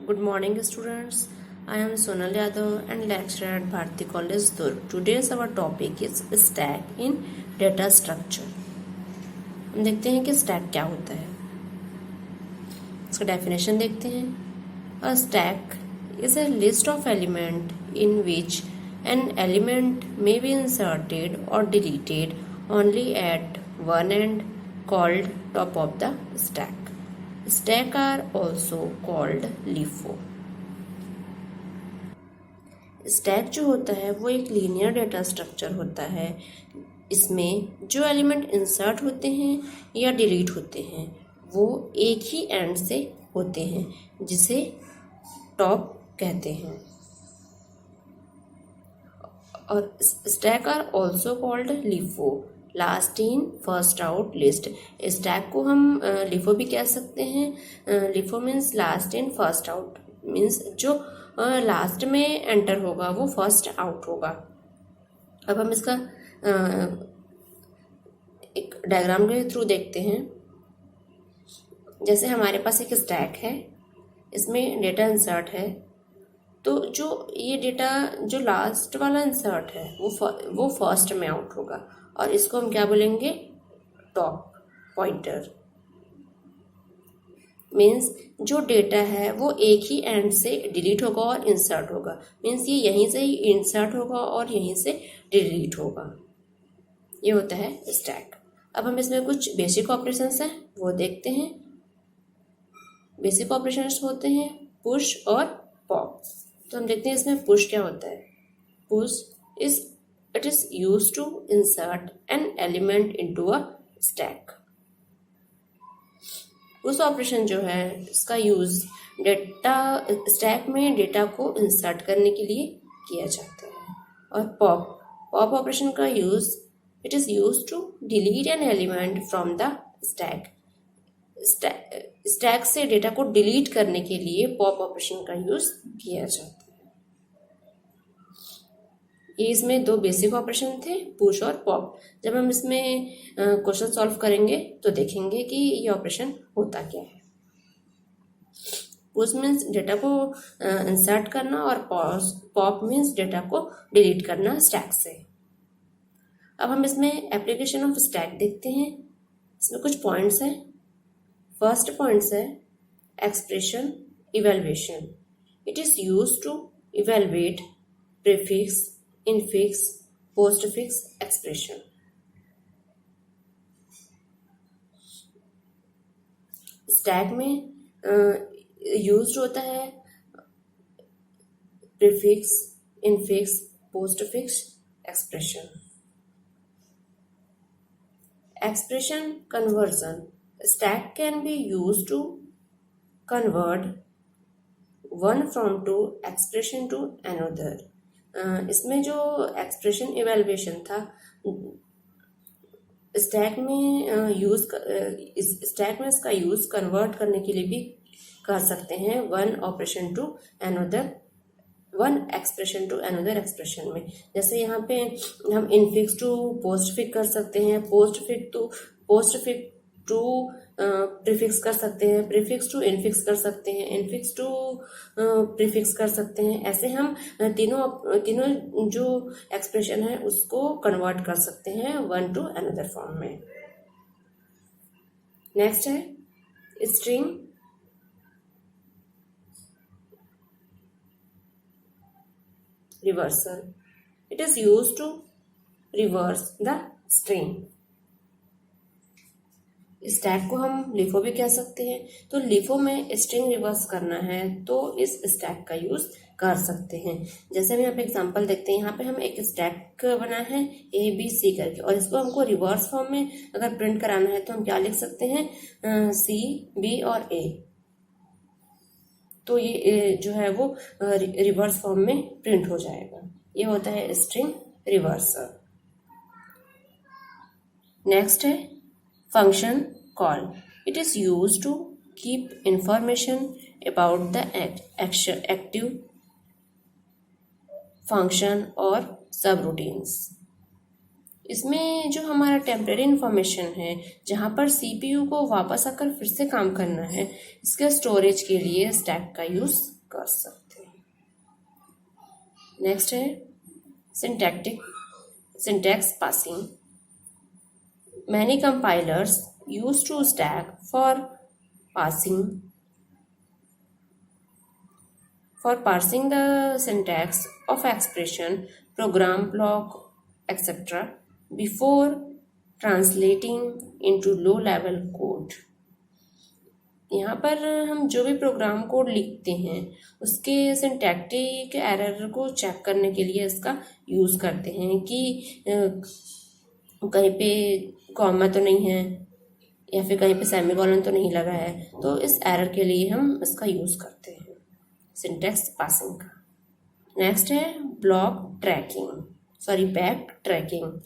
Good morning, students. I am Sonal Yadav and lecturer at Bharati College, Durg. Today's our topic is stack in data structure. हम देखते हैं कि stack क्या होता है. इसका definition देखते हैं. A stack is a list of element in which an element may be inserted or deleted only at one end, called top of the stack. Stack are also called LIFO. Stack जो होता है वो एक linear data structure होता है. इसमें जो element insert होते हैं या डिलीट होते हैं वो एक ही एंड से होते हैं जिसे टॉप कहते हैं. और stack are also called LIFO, last in first out list. Stack को हम लिफो भी कह सकते हैं. LIFO means last in first out, means जो लास्ट में एंटर होगा वो फर्स्ट आउट होगा. अब हम इसका एक डायग्राम के थ्रू देखते हैं. जैसे हमारे पास एक स्टैक है, इसमें डेटा इंसर्ट है, तो जो ये डेटा जो लास्ट वाला इंसर्ट है वो फर्स्ट में आउट होगा और इसको हम क्या बोलेंगे, टॉप पॉइंटर. मीन्स जो डेटा है वो एक ही एंड से डिलीट होगा और इंसर्ट होगा. मीन्स ये यहीं से ही इंसर्ट होगा और यहीं से डिलीट होगा. ये होता है स्टैक. अब हम इसमें कुछ बेसिक ऑपरेशंस हैं वो देखते हैं. बेसिक ऑपरेशंस होते हैं पुश और पॉप. तो हम देखते हैं इसमें पुश क्या होता है. Push it is used to insert an element into a stack. उस ऑपरेशन जो है इसका यूज डेटा स्टैक में डेटा को इंसर्ट करने के लिए किया जाता है. और पॉप ऑपरेशन का use it is use to delete an element from the stack. Stack से डेटा को डिलीट करने के लिए पॉप ऑपरेशन का यूज किया जाता है. ये इसमें दो बेसिक ऑपरेशन थे, पुश और पॉप. जब हम इसमें क्वेश्चन सॉल्व करेंगे तो देखेंगे कि ये ऑपरेशन होता क्या है. पुश मीन्स डेटा को इंसर्ट करना और पॉप मीन्स डेटा को डिलीट करना स्टैक से. अब हम इसमें एप्लीकेशन ऑफ स्टैक देखते हैं. इसमें कुछ पॉइंट्स हैं. फर्स्ट पॉइंट्स है expression evaluation. It is used to evaluate prefix, infix, postfix expression. Stack में यूज्ड होता है prefix, infix, postfix expression. Expression conversion. Stack can be used to convert one from to expression to another. इसमें जो expression evaluation था stack में इसका use convert करने के लिए भी कर सकते हैं one operation to another, one expression to another expression में. जैसे यहाँ पे हम इनफिक्स टू पोस्टफिक्स कर सकते हैं, पोस्टफिक्स टू प्रीफिक्स कर सकते हैं, प्रीफिक्स टू इनफिक्स कर सकते हैं, इनफिक्स टू प्रीफिक्स कर सकते हैं. ऐसे हम तीनों जो एक्सप्रेशन है उसको कन्वर्ट कर सकते हैं वन टू अनदर फॉर्म में. नेक्स्ट है string reversal. It is used to reverse the string. Stack को हम लिफो भी कह सकते हैं. तो लिफो में स्ट्रिंग रिवर्स करना है तो इस स्टैक का यूज कर सकते हैं. जैसे हम यहाँ पे एग्जांपल देखते हैं. यहाँ पे हम एक स्टैक बना है ABC करके और इसको हमको रिवर्स फॉर्म में अगर प्रिंट कराना है तो हम क्या लिख सकते हैं, CB और A. तो ये जो है वो रिवर्स फॉर्म में प्रिंट हो जाएगा. ये होता है स्ट्रिंग रिवर्सल. नेक्स्ट है function call. It is used to keep information about the active function और subroutines. इसमें जो हमारा टेम्परेरी इंफॉर्मेशन है जहाँ पर CPU को वापस आकर फिर से काम करना है, इसके स्टोरेज के लिए स्टैक का यूज कर सकते हैं। नेक्स्ट है syntax parsing. Many compilers use to stack for parsing the syntax of expression, program block, etc. before translating into low level code. यहाँ पर हम जो भी प्रोग्राम कोड लिखते हैं उसके सिंटैक्टिक एरर को चेक करने के लिए इसका यूज़ करते हैं कि कहीं पे कॉमा तो नहीं है या फिर कहीं पे सेमीकोलन तो नहीं लगा है, तो इस एरर के लिए हम इसका यूज़ करते हैं सिंटैक्स पासिंग का। नेक्स्ट है back tracking.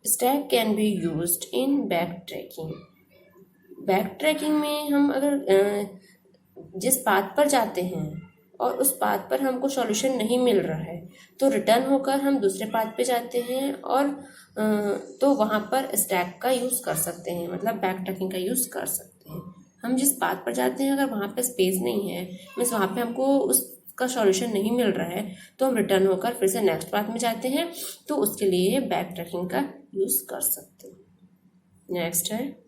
Stack can be used in back tracking. Back tracking में हम अगर जिस पाथ पर जाते हैं और उस पाथ पर हमको सॉल्यूशन नहीं मिल रहा है तो रिटर्न होकर हम दूसरे पाथ पे जाते हैं और तो वहाँ पर स्टैक का यूज़ कर सकते हैं, मतलब बैक ट्रैकिंग का यूज़ कर सकते हैं। हम जिस पाथ पर जाते हैं अगर वहाँ पे स्पेस नहीं है, मीन्स वहाँ पे हमको उसका सॉल्यूशन नहीं मिल रहा है, तो हम रिटर्न होकर फिर से नेक्स्ट पाथ में जाते हैं, तो उसके लिए बैक ट्रैकिंग का यूज़ कर सकते हैं। नेक्स्ट है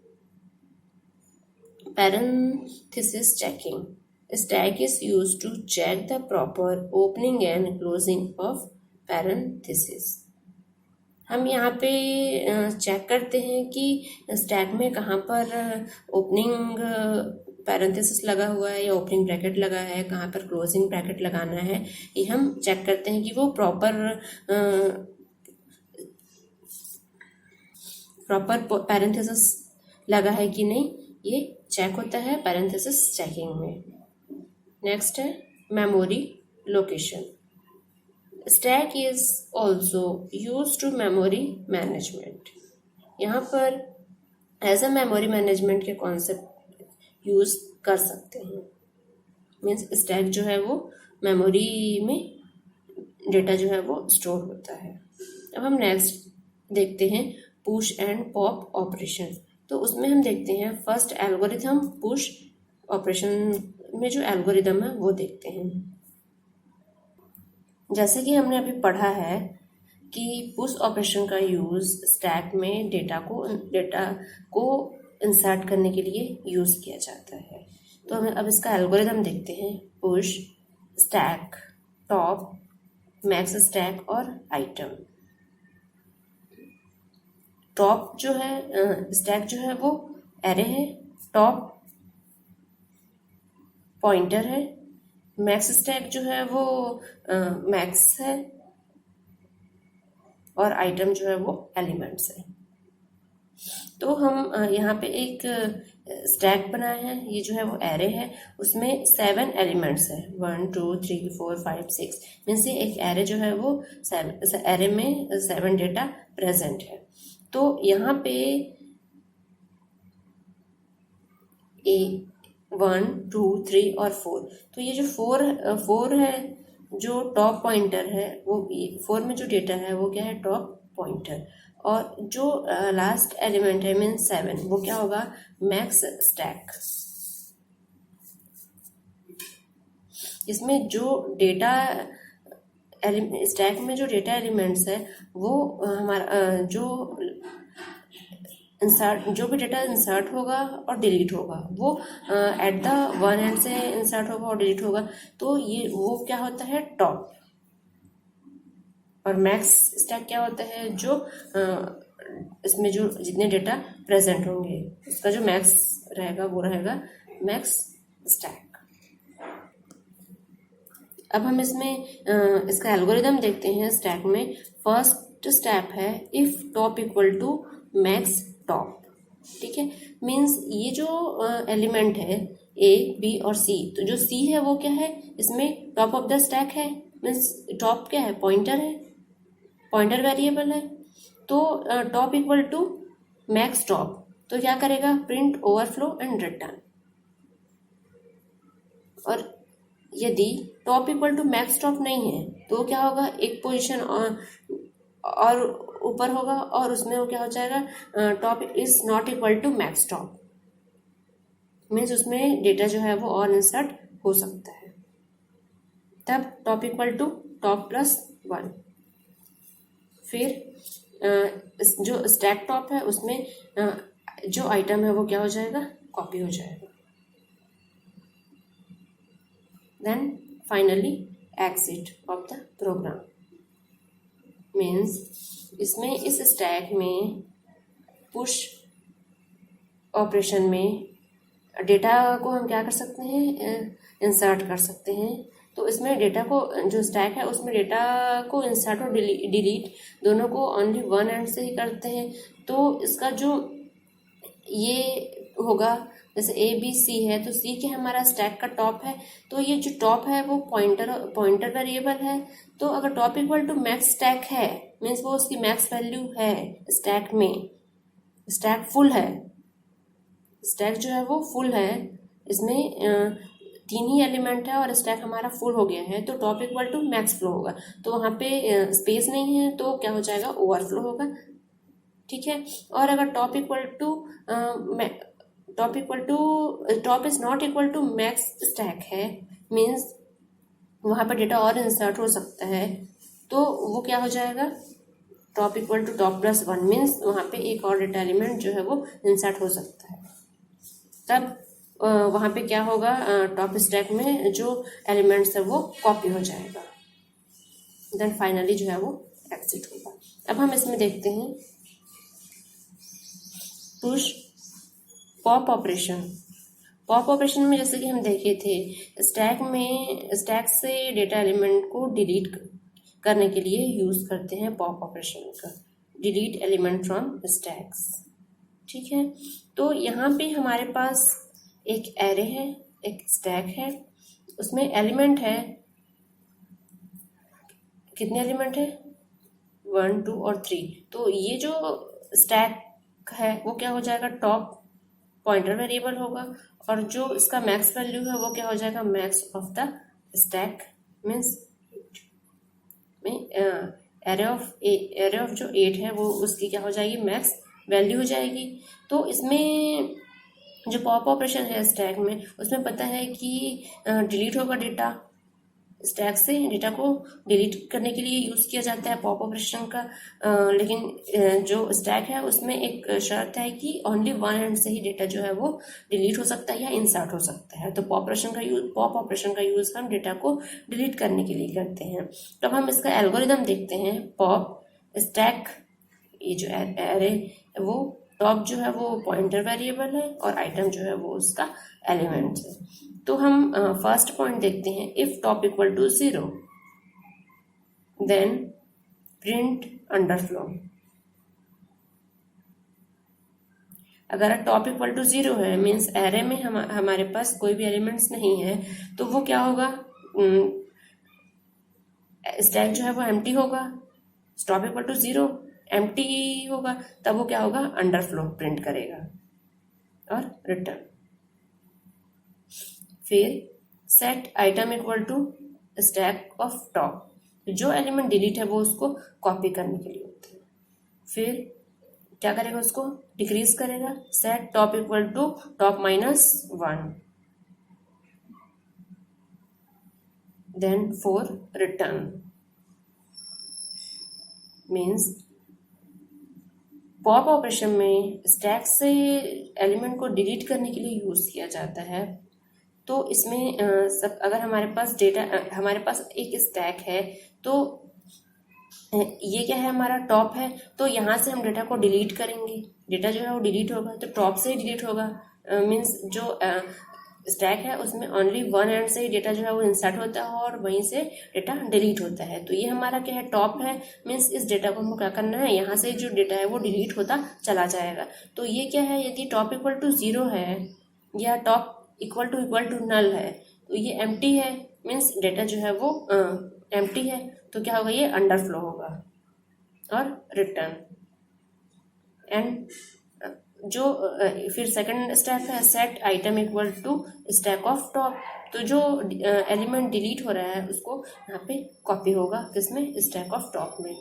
parenthesis checking. Stack is used to check the proper opening and closing of parenthesis. हम यहाँ पे चेक करते हैं कि स्टैक में कहाँ पर ओपनिंग पैरेंथेसिस लगा हुआ है या ओपनिंग ब्रैकेट लगा है, कहाँ पर क्लोजिंग ब्रैकेट लगाना है। ये हम चेक करते हैं कि वो प्रॉपर पैरेंथेसिस लगा है कि नहीं, ये चेक होता है पैरेंथेसिस चेकिंग में। नेक्स्ट है memory location. Stack is also use to memory management. यहाँ पर एज अ मेमोरी मैनेजमेंट के कॉन्सेप्ट यूज कर सकते हैं। मीन्स स्टैक जो है वो मेमोरी में डेटा जो है वो स्टोर होता है। अब हम नेक्स्ट देखते हैं पुश एंड पॉप ऑपरेशन। तो उसमें हम देखते हैं फर्स्ट एल्गोरिथम पुश ऑपरेशन में जो एल्गोरिथम है वो देखते हैं। जैसे कि हमने अभी पढ़ा है कि पुश ऑपरेशन का यूज़ स्टैक में डेटा को इंसर्ट करने के लिए यूज़ किया जाता है। तो हमें अब इसका एल्गोरिथम देखते हैं। Push, stack, top, max stack और आइटम। टॉप जो है स्टैक जो है वो एरे है, टॉप पॉइंटर है, मैक्स स्टैक जो है वो मैक्स है और आइटम जो है वो एलिमेंट्स है। तो हम यहाँ पे एक स्टैक बनाए हैं। ये जो है वो एरे है, उसमें 7 एलिमेंट्स है, 1 2 3 4 5 6। मीन्स ये एक एरे जो है वो एरे में 7 डेटा प्रेजेंट है। तो यहाँ पे 1 2 3 और 4, तो ये जो 4 है जो टॉप पॉइंटर है, वो 4 में जो डेटा है वो क्या है, टॉप पॉइंटर। और जो लास्ट एलिमेंट है मीन 7, वो क्या होगा, मैक्स स्टैक। इसमें जो डेटा स्टैक में जो डेटा एलिमेंट्स है वो हमारा जो भी डेटा इंसर्ट होगा और डिलीट होगा वो एट द वन एंड से इंसर्ट होगा और डिलीट होगा। तो ये वो क्या होता है, टॉप। और मैक्स स्टैक क्या होता है, जो इसमें जो जितने डेटा प्रेजेंट होंगे उसका जो मैक्स रहेगा वो रहेगा मैक्स स्टैक। अब हम इसमें इसका एल्गोरिथम देखते हैं। स्टैक में फर्स्ट स्टेप है if top equal to max top. ठीक है, मीन्स ये जो एलिमेंट है ए बी और सी, तो जो सी है वो क्या है, इसमें टॉप ऑफ द स्टैक है। मीन्स टॉप क्या है, पॉइंटर है, पॉइंटर वेरिएबल है। तो top equal to max top, तो क्या करेगा, प्रिंट ओवरफ्लो एंड रिटर्न। और यदि top equal to max top नहीं है तो क्या होगा, एक पोजीशन और ऊपर होगा और उसमें वो क्या हो जाएगा, top is not equal to max top. Means उसमें डेटा जो है वो और इंसर्ट हो सकता है। तब top equal to top plus 1। फिर जो स्टैक टॉप है उसमें जो आइटम है वो क्या हो जाएगा, कॉपी हो जाएगा। Then finally exit of the program means इसमें इस स्टैक में पुश ऑपरेशन में डेटा को हम क्या कर सकते हैं, इंसर्ट कर सकते हैं। तो इसमें डेटा को, जो स्टैक है उसमें डेटा को इंसर्ट और डिलीट दोनों को ओनली वन एंड से ही करते हैं। तो इसका जो ये होगा, जैसे ABC है तो C के हमारा स्टैक का टॉप है, तो ये जो टॉप है वो पॉइंटर वेरिएबल है। तो अगर top equal to max stack है मीन्स वो उसकी मैक्स वैल्यू है स्टैक में, स्टैक फुल है, स्टैक जो है वो फुल है, इसमें 3 ही एलिमेंट है और स्टैक हमारा फुल हो गया है, तो top equal to max flow होगा। तो वहाँ पे स्पेस नहीं है तो क्या हो जाएगा, ओवरफ्लो होगा। ठीक है। और अगर top is not equal to max stack है मीन्स वहाँ पर डेटा और इंसर्ट हो सकता है, तो वो क्या हो जाएगा, top equal to top plus 1 means वहाँ पे एक और डेटा एलिमेंट जो है वो इंसर्ट हो सकता है। तब वहाँ पे क्या होगा, टॉप स्टैक में जो एलिमेंट्स है वो कॉपी हो जाएगा। देन फाइनली जो है वो एग्जिट होगा। अब हम इसमें देखते हैं push pop operation. Pop operation में जैसे कि हम देखे थे, स्टैक से डेटा एलिमेंट को डिलीट करने के लिए यूज करते हैं पॉप ऑपरेशन का, डिलीट एलिमेंट फ्रॉम स्टैक्स। ठीक है। तो यहाँ पे हमारे पास एक एरे है, एक स्टैक है, उसमें एलिमेंट है, कितने एलिमेंट है, 1 2 और 3। तो ये जो स्टैक है वो क्या हो जाएगा, टॉप पॉइंटर वेरिएबल होगा, और जो इसका मैक्स वैल्यू है वो क्या हो जाएगा, max of the stack means array of जो 8 है वो उसकी क्या हो जाएगी, मैक्स वैल्यू हो जाएगी। तो इसमें जो पॉप ऑपरेशन है स्टैक में, उसमें पता है कि डिलीट होगा डेटा, स्टैक से डेटा को डिलीट करने के लिए यूज किया जाता है पॉप ऑपरेशन का। लेकिन जो स्टैक है उसमें एक शर्त है कि ओनली वन एंड से ही डेटा जो है वो डिलीट हो सकता है या इंसर्ट हो सकता है। तो पॉप ऑपरेशन का यूज हम डेटा को डिलीट करने के लिए करते हैं। तो अब हम इसका एल्गोरिदम देखते हैं। पॉप स्टैक, ये जो एरे वो टॉप जो है वो पॉइंटर वेरिएबल है और आइटम जो है वो उसका एलिमेंट है। तो हम फर्स्ट पॉइंट देखते हैं, if top equal to 0 then print underflow. अगर टॉप इक्वल टू 0 है मीन्स एरे में हमारे पास कोई भी एलिमेंट्स नहीं है, तो वो क्या होगा, स्टैक जो है वो एम्प्टी होगा। टॉप इक्वल टू 0 एम्प्टी होगा, तब वो क्या होगा, अंडरफ्लो प्रिंट करेगा और रिटर्न। फिर set item equal to stack of top, जो एलिमेंट डिलीट है वो उसको कॉपी करने के लिए होता है। फिर क्या करेगा, उसको डिक्रीज करेगा, set top equal to top minus 1 then 4 return means pop operation में स्टैक से एलिमेंट को डिलीट करने के लिए यूज किया जाता है। तो इसमें अगर हमारे पास हमारे पास एक स्टैक है, तो ये क्या है, हमारा टॉप है, तो यहाँ से हम डेटा को डिलीट करेंगे, डेटा जो है वो डिलीट होगा, तो टॉप से ही डिलीट होगा। मीन्स जो स्टैक है उसमें ओनली वन एंड से ही डेटा जो है वो इंसर्ट होता है और वहीं से डेटा डिलीट होता है। तो ये हमारा क्या है, टॉप है, मीन्स इस डेटा को हमको क्या करना है, यहाँ से जो डेटा है वो डिलीट होता चला जाएगा। तो ये क्या है, यदि टॉप इक्वल टू 0 है या टॉप इक्वल टू नल है, तो ये एम्प्टी है, मीन्स डेटा जो है वो एम्प्टी है, तो क्या होगा, ये अंडरफ्लो होगा और रिटर्न। एंड जो फिर सेकंड स्टेप है, set item equal to stack of top. तो जो एलिमेंट डिलीट हो रहा है उसको यहाँ पे कॉपी होगा, किसमें, स्टैक ऑफ टॉप में।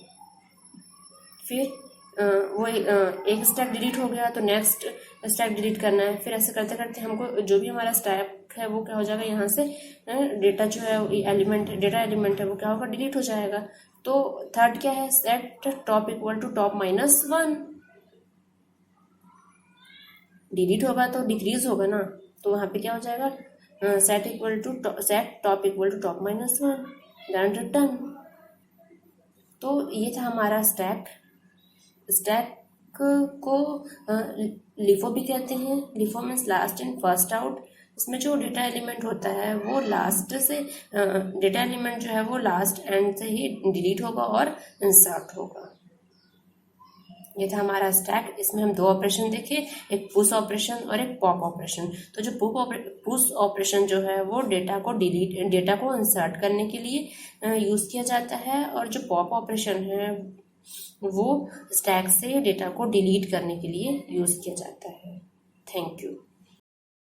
फिर एक स्टैक डिलीट हो गया तो नेक्स्ट स्टैक डिलीट करना है। फिर ऐसे करते करते हमको जो भी हमारा स्टैक है वो क्या हो जाएगा, यहाँ से डेटा जो है डेटा एलिमेंट है वो क्या होगा, डिलीट हो जाएगा। तो थर्ड क्या है, set top equal to top minus 1। Delete होगा तो डिक्रीज होगा ना, तो वहाँ पे क्या हो जाएगा, set top equal to top minus 1, then return. तो ये था हमारा स्टैक को लिफो भी कहते हैं। LIFO means last in first out. इसमें जो डेटा एलिमेंट होता है वो लास्ट से डेटा एलिमेंट जो है वो लास्ट एंड से ही डिलीट होगा और इंसर्ट होगा। ये था हमारा स्टैक। इसमें हम दो ऑपरेशन देखे, एक पुश ऑपरेशन और एक पॉप ऑपरेशन। तो जो पुश ऑपरेशन जो है वो डेटा को इंसर्ट करने के लिए यूज किया जाता है, और जो पॉप ऑपरेशन है वो स्टैक से डेटा को डिलीट करने के लिए यूज किया जाता है। Thank you.